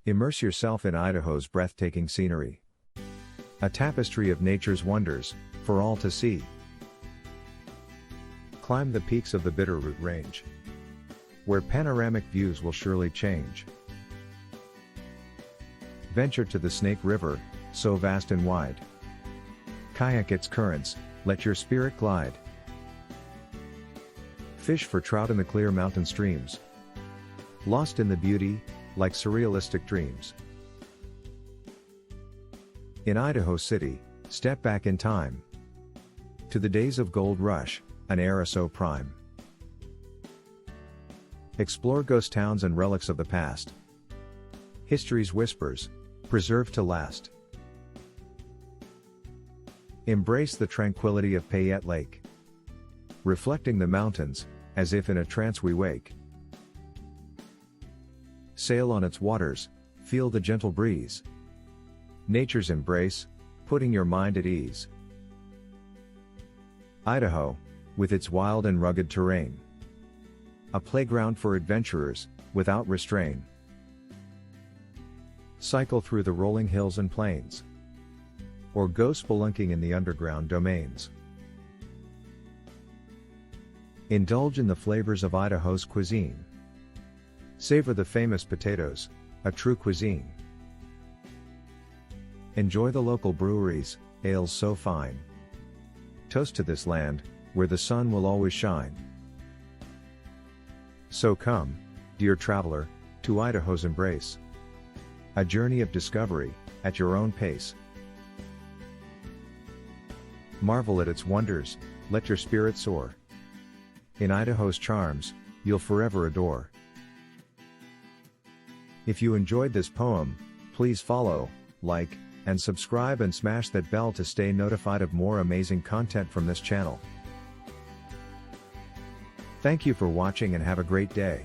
Immerse yourself in Idaho's breathtaking scenery. A tapestry of nature's wonders, for all to see. Climb the peaks of the Bitterroot Range, where panoramic views will surely change. Venture to the Snake River, so vast and wide. Kayak its currents, let your spirit glide. Fish for trout in the clear mountain streams. Lost in the beauty, like surrealistic dreams. In Idaho City, step back in time. To the days of Gold Rush, an era so prime. Explore ghost towns and relics of the past. History's whispers, preserved to last. Embrace the tranquility of Payette Lake. Reflecting the mountains, as if in a trance we wake. Sail on its waters, feel the gentle breeze. Nature's embrace, putting your mind at ease. Idaho, with its wild and rugged terrain. A playground for adventurers, without restraint. Cycle through the rolling hills and plains. Or go spelunking in the underground domains. Indulge in the flavors of Idaho's cuisine. Savor the famous potatoes, a true cuisine. Enjoy the local breweries, ales so fine. Toast to this land, where the sun will always shine. So come, dear traveler, to Idaho's embrace. A journey of discovery, at your own pace. Marvel at its wonders, let your spirit soar. In Idaho's charms, you'll forever adore. If you enjoyed this poem, please follow, like, and subscribe and smash that bell to stay notified of more amazing content from this channel. Thank you for watching and have a great day.